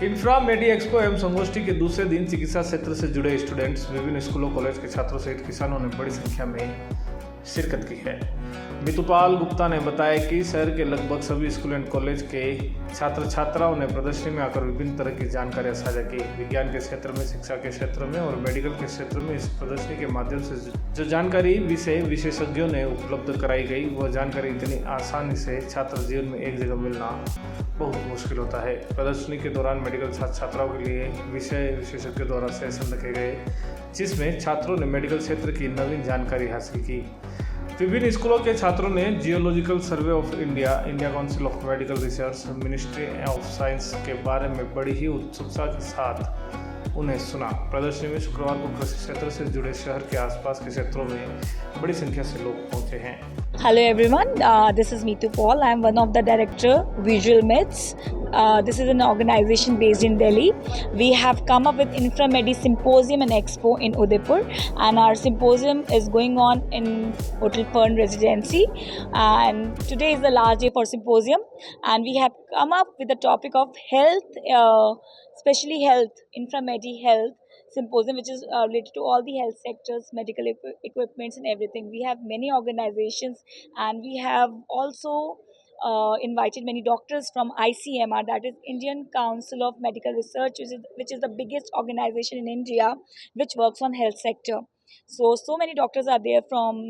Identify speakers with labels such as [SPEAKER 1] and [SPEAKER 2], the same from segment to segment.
[SPEAKER 1] Infra मेडी expo एवं संगोष्ठी के दूसरे दिन चिकित्सा क्षेत्र से जुड़े स्टूडेंट्स, विभिन्न स्कूलों कॉलेज के छात्रों सहित किसानों ने बड़ी संख्या में शिरकत की है। मितुपाल गुप्ता ने बताया कि शहर के लगभग सभी स्कूल एंड कॉलेज के छात्र छात्राओं ने प्रदर्शनी में आकर विभिन्न तरह की जानकारियां साझा की। विज्ञान के क्षेत्र में, शिक्षा के क्षेत्र में और मेडिकल के क्षेत्र में इस प्रदर्शनी के माध्यम से जो जानकारी विशेषज्ञों ने उपलब्ध कराई गई, वह जानकारी इतनी आसानी से छात्र जीवन में एक जगह मिलना बहुत मुश्किल होता है। प्रदर्शनी के दौरान मेडिकल छात्र छात्राओं के लिए विषय विशेषज्ञों द्वारा सेशन रखे गए, जिसमें छात्रों ने मेडिकल क्षेत्र की नवीन जानकारी हासिल की। विभिन्न स्कूलों के छात्रों ने geological survey of India, India council of medical research, ministry of science के बारे में बड़ी ही उत्सुकता के साथ उन्हें सुना। प्रदर्शनी में शुक्रवार को कृषि क्षेत्र से जुड़े शहर के आसपास के क्षेत्रों में बड़ी संख्या से लोग पहुंचे हैं।
[SPEAKER 2] Hello everyone, this is Meetu Paul. I am one of the director Visual Myths. This is an organization based in Delhi. We have come up with InfraMedi Symposium and Expo in Udaipur, and our symposium is going on in Hotel Fern Residency, and today is the last day for symposium, and we have come up with the topic of health, especially health, InfraMedi Health Symposium, which is related to all the health sectors, medical equipments and everything. We have many organizations, and we have also invited many doctors from ICMR, that is Indian Council of Medical Research, which is the biggest organization in India which works on health sector. So many doctors are there from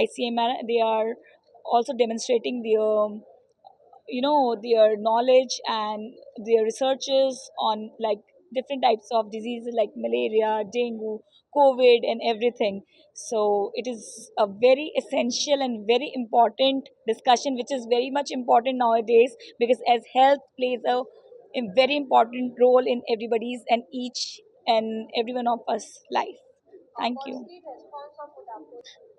[SPEAKER 2] ICMR. They are also demonstrating their knowledge and their researches on like different types of diseases like malaria, dengue, COVID and everything. So it is a very essential and very important discussion, which is very much important nowadays, because as health plays a very important role in everybody's and each and every one of us life. Thank you.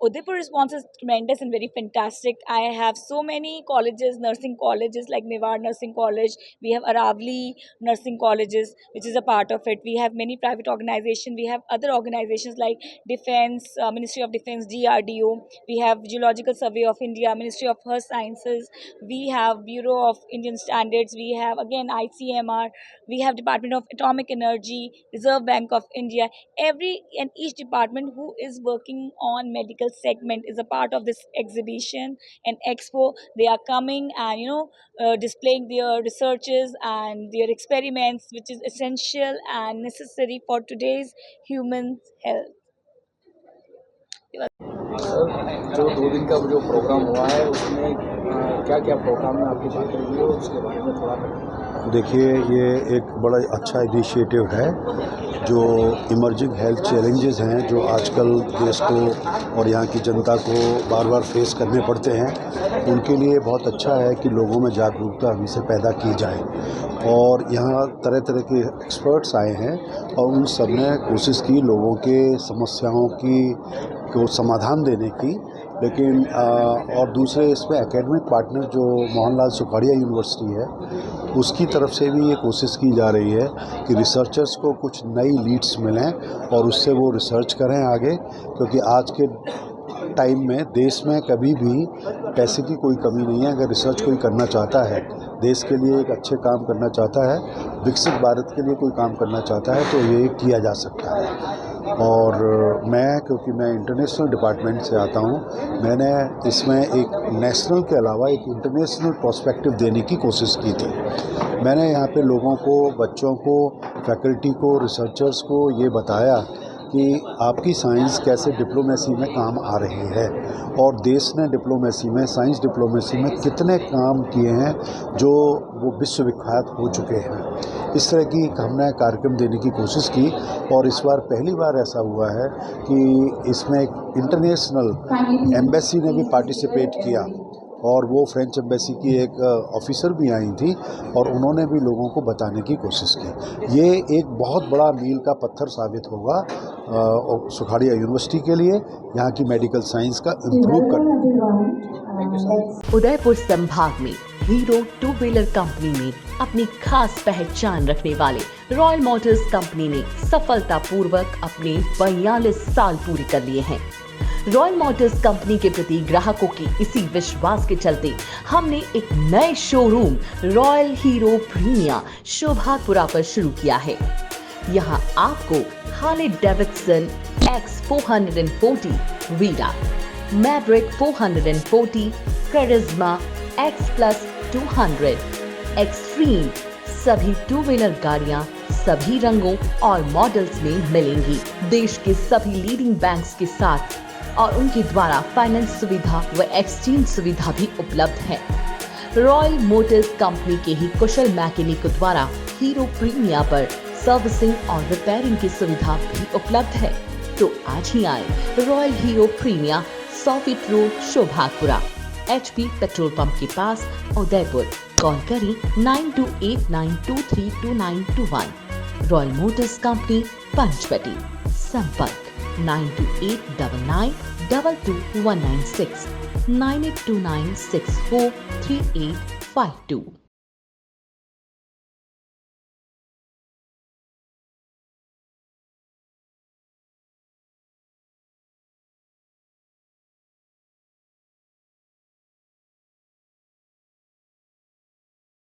[SPEAKER 2] Udaipur response is tremendous and very fantastic. I have so many colleges, nursing colleges like Mewar Nursing College. We have Aravali Nursing Colleges, which is a part of it. We have many private organizations. We have other organizations like Defense, Ministry of Defense, DRDO. We have Geological Survey of India, Ministry of Earth Sciences. We have Bureau of Indian Standards. We have again ICMR. We have Department of Atomic Energy, Reserve Bank of India. Every and each department who is working on medical segment is a part of this exhibition and expo. They are coming and displaying their researches and their experiments, which is essential and necessary for today's human health.
[SPEAKER 3] जो 2 दिन का जो programme हुआ है उसमें क्या programme में आपकी बात रही है उसके बारे में थोड़ा बताइए।
[SPEAKER 4] देखिए, ये एक बड़ा अच्छा इनिशिएटिव है। जो इमर्जिंग हेल्थ चैलेंजेस हैं जो आजकल देश को और यहाँ की जनता को बार बार फेस करने पड़ते हैं, उनके लिए बहुत अच्छा है कि लोगों में जागरूकता अभी से पैदा की जाए। और यहाँ तरह तरह के एक्सपर्ट्स आए हैं और उन सब ने कोशिश की लोगों के समस्याओं को समाधान देने की। लेकिन और दूसरे इसमें एकेडमिक पार्टनर जो मोहनलाल सुखाड़िया यूनिवर्सिटी है, उसकी तरफ से भी ये कोशिश की जा रही है कि रिसर्चर्स को कुछ नई लीड्स मिलें और उससे वो रिसर्च करें आगे, क्योंकि आज के टाइम में देश में कभी भी पैसे की कोई कमी नहीं है। अगर रिसर्च कोई करना चाहता है, देश के लिए एक अच्छे काम करना चाहता है, विकसित भारत के लिए कोई काम करना चाहता है, तो ये किया जा सकता है। और क्योंकि मैं इंटरनेशनल डिपार्टमेंट से आता हूँ, मैंने इसमें एक नेशनल के अलावा एक इंटरनेशनल पर्सपेक्टिव देने की कोशिश की थी। मैंने यहाँ पे लोगों को, बच्चों को, फैकल्टी को, रिसर्चर्स को ये बताया कि आपकी साइंस कैसे डिप्लोमेसी में काम आ रही है और देश ने डिप्लोमेसी में, साइंस डिप्लोमेसी में कितने काम किए हैं जो वो विश्वविख्यात हो चुके हैं। इस तरह की हमने कार्यक्रम देने की कोशिश की और इस बार पहली बार ऐसा हुआ है कि इसमें एक इंटरनेशनल एम्बेसी ने भी पार्टिसिपेट किया और वो फ्रेंच एम्बेसी की एक ऑफिसर भी आई थी और उन्होंने भी लोगों को बताने की कोशिश की। ये एक बहुत बड़ा मील का पत्थर साबित होगा सुखाड़िया यूनिवर्सिटी के लिए, यहाँ की मेडिकल साइंस का इम्प्रूव करने।
[SPEAKER 5] उदयपुर संभाग में हीरो 2-व्हीलर कंपनी में अपनी खास पहचान रखने वाले रॉयल मोटर्स कंपनी ने सफलतापूर्वक अपने 42 साल पूरे कर लिए हैं। रॉयल मोटर्स कंपनी के प्रति ग्राहकों के इसी विश्वास के चलते हमने एक नए showroom royal Hero Primia Shobhapura पर शुरू किया है। यहाँ आपको Harley Davidson X440 Vida, Maverick 440, करिश्मा X+200, एक्सट्रीम सभी 2 व्हीलर गाड़ियां सभी रंगों और मॉडल्स में मिलेंगी। देश के सभी लीडिंग बैंक्स के साथ और उनके द्वारा फाइनेंस सुविधा व एक्सचेंज सुविधा भी उपलब्ध है। रॉयल मोटर्स कंपनी के ही कुशल मैकेनिक द्वारा हीरो प्रीमिया पर सर्विसिंग और रिपेयरिंग की सुविधा भी उपलब्ध है। तो आज ही आए Royal Hero Premia 100 feet road Shobhapura, HP petrol pump के पास, उदयपुर। कॉल करें 9289232921। Royal Motors company Panchvati. संपर्क 9289922196 9829643852।